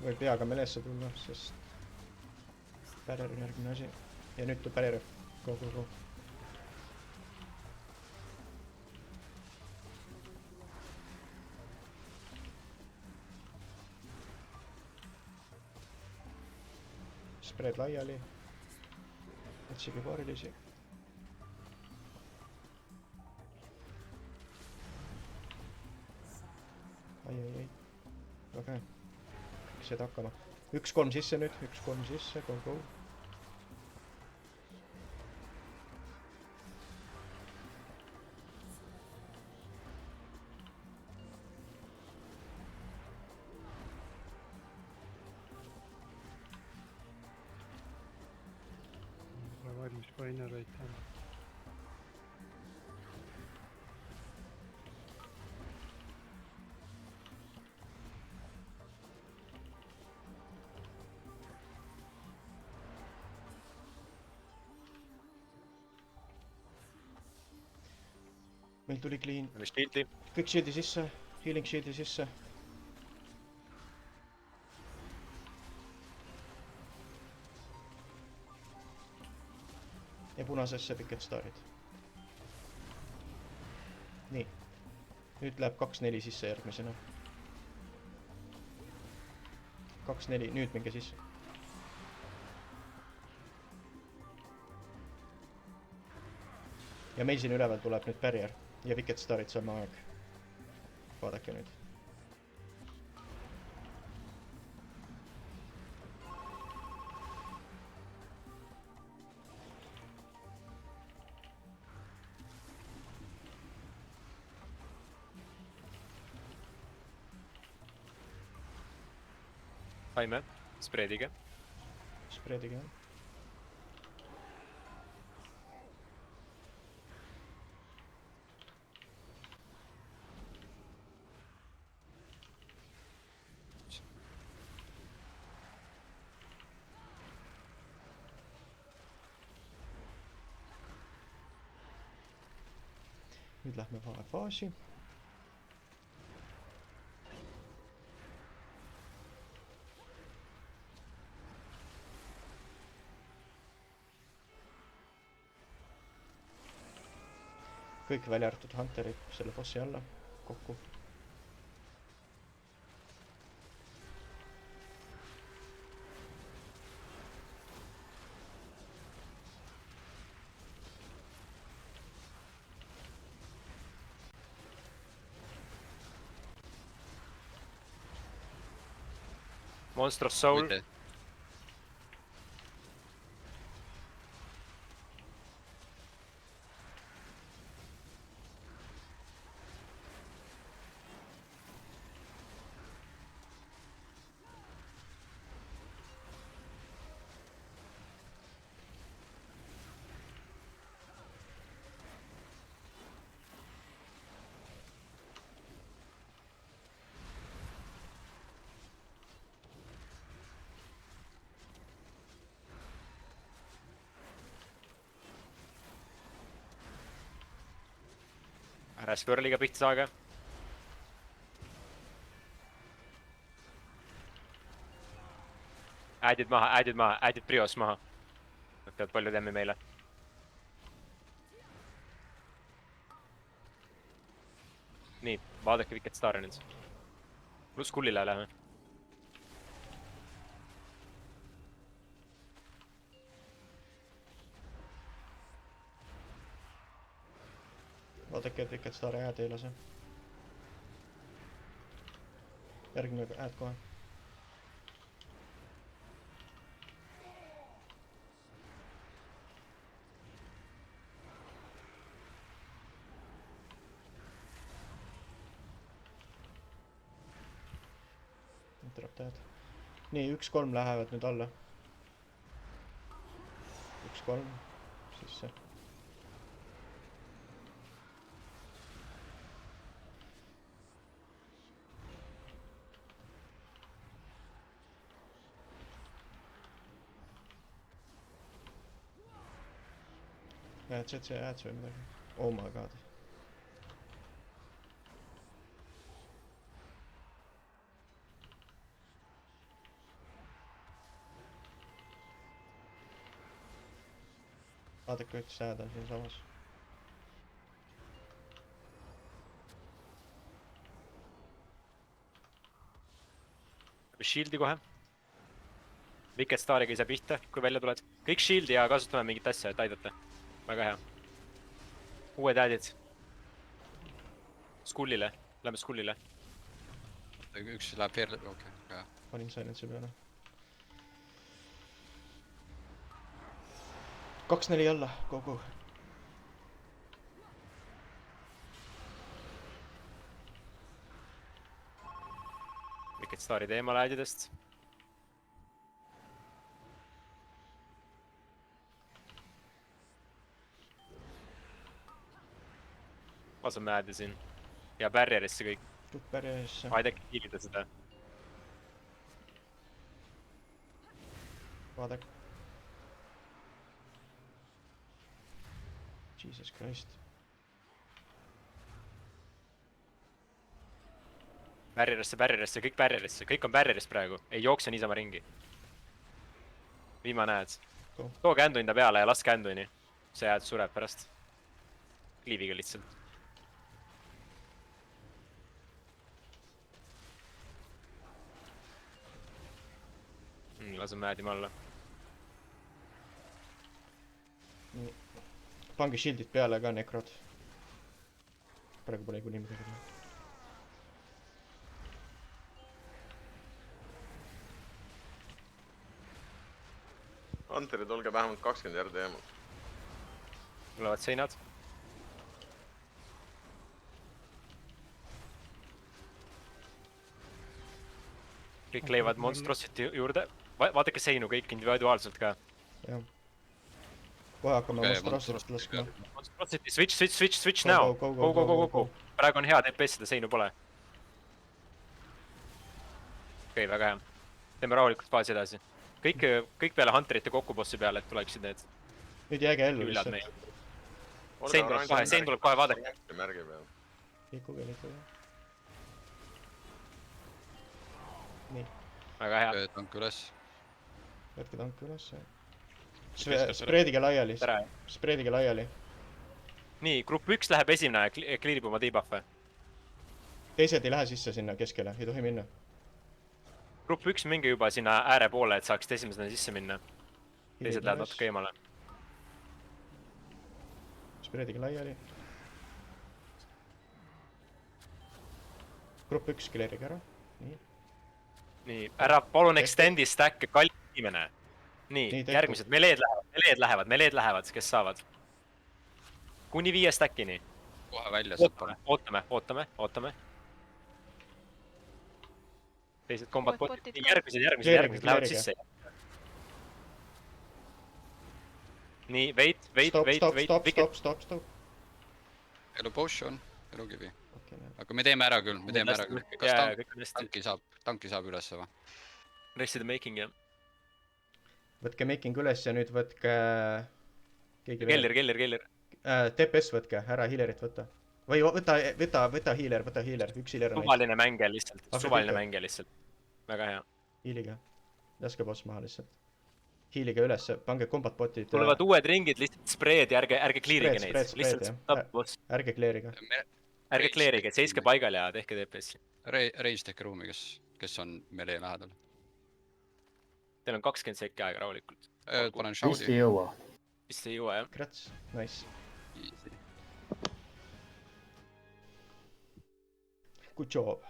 Või peaga melesse tulla, sest barrier on järgmine asi. Ja nüüd tuleb barrier. Go. Spread laiali. Otsige paarilisi. Ai. Väga hea. Kõik said hakkama. 1-3 sisse nüüd. 1-3 sisse. Go. Valmis painereid täna. Meil tuli clean. Shieldi. Kõik shieldi sisse. Healing shieldi sisse. Ja punasesse Picket Starid. Nii. Nüüd läheb 2-4 sisse järgmisena. 2-4, nüüd minge sisse. Ja meil siin üleval tuleb nüüd barrier. Ja Picket Starid sama aeg. Vaadake nüüd. Saime. Spreadiga. Spreadiga. Nüüd lähme vahefaasi. Kõik välja arvatud Hunterid selle bossi alla kokku. Monstrous Soul. Ära Swirliga pihta saage. Addid maha, addid Prios maha. Nad peavad palju temmi meile. Nii, vaadake Wicked Star'i nüüd. Pluss kullile läheme. Vaadake, et Wicked Star'i ääd ei lase. Järgmine ääd kohe. Interrupt ääd. Nii, 1-3 lähevad nüüd alla. 1-3 sisse. Ads või midagi. Oh my god. vaadake üks hääda siin samas. Shieldi kohe. Wicked Stariga ei saa pihta, kui välja tuled. Kõik shield'i ja kasutame mingit asja, et aidata. Väga hea. Uued äädid. Skullile. Lähme Skullile. Üks läheb Fairle... okei. Panin silence'i peale. 2-4 alla, go. Wicked Stari teemal äädidest. Asume äädi siin. Ja barrierisse kõik. Kõik barrierisse. Aidake kiilida seda. Vaadake. Jesus Christ. Barrierisse, kõik barrierisse. Kõik on barrierist praegu. Ei jookse niisama ringi. Viimane ääd. Go. Too känduinda peale ja laske känduini. See ääd sureb pärast. Kliiviga lihtsalt. Laseme äädima alla. Nii. Pange shieldid peale ka, nekrod. Praegu pole niikuinii midagi teha. Hunterid, olge vähemalt 20 järde eemal. Tulevad seinad. Kõik leivad Monstrosity juurde. Vaadake seinu kõik individuaalselt ka. Jah. Kohe hakkame Okei, monstrositest laskma. Monstrosity, switch now. Go. Praegu on hea DPS, seda seinu pole. Okei, väga hea. Teeme rahulikult faasi edasi. Kõik peale Hunterite kokku bossi peale, et tuleksid need Nüüd jääge ellu üllad lihtsalt. meie. Sein tuleb kohe, vaadake. Märgi peal. Liikuge. Nii, Väga hea. Tank üles. võtke tank üles. Spreedige laiali. Tere. Spreedige laiali. Nii, grupp 1 läheb esimene ja clearib oma debuff'e. Teised ei lähe sisse sinna keskele, ei tohi minna. Grupp 1 minge juba sinna ääre poole, et saaksid esimesena sisse minna. Teised lähevad natuke eemale. Spreedige laiali. Grupp 1 clearige ära. Nii. Nii, ära palun extendi stack'e, kalli inimene. Nii, Nii, tehtud. järgmised, meleed lähevad, kes saavad. Kuni 5 stack'ini. Kohe välja saab. Ootame. Teised combat Uued botid, botid nii ka. järgmised lähevad Clearige. sisse. Nii, wait. Stop. Elu potion, elukivi. Okei, Aga me teeme ära küll, Kas kõik on hästi. tanki saab ülesse või? Rest of the making, jah. võtke making üles ja nüüd võtke... Keller. TPS võtke, ära healerit võtta. Või võta healer, üks healer on Suvaline mängija lihtsalt, Aga Väga hea. Healiga. Laske boss maha lihtsalt. Healiga üles, pange combat botid. Tulevad uued ringid, lihtsalt spreed ja ärge clearige neid. Spreed, Lihtsalt jah. stop boss. Ärge cleariga. Ärge clearige, seiske paigal ja tehke DPS-i. Reis tehke ruumi, kes on melee lähedal. Teil on 20 sekki aega rahulikult. Panen Vist shout'i. ei jõua. Vist ei jõua, jah. Krats, nice. Good job.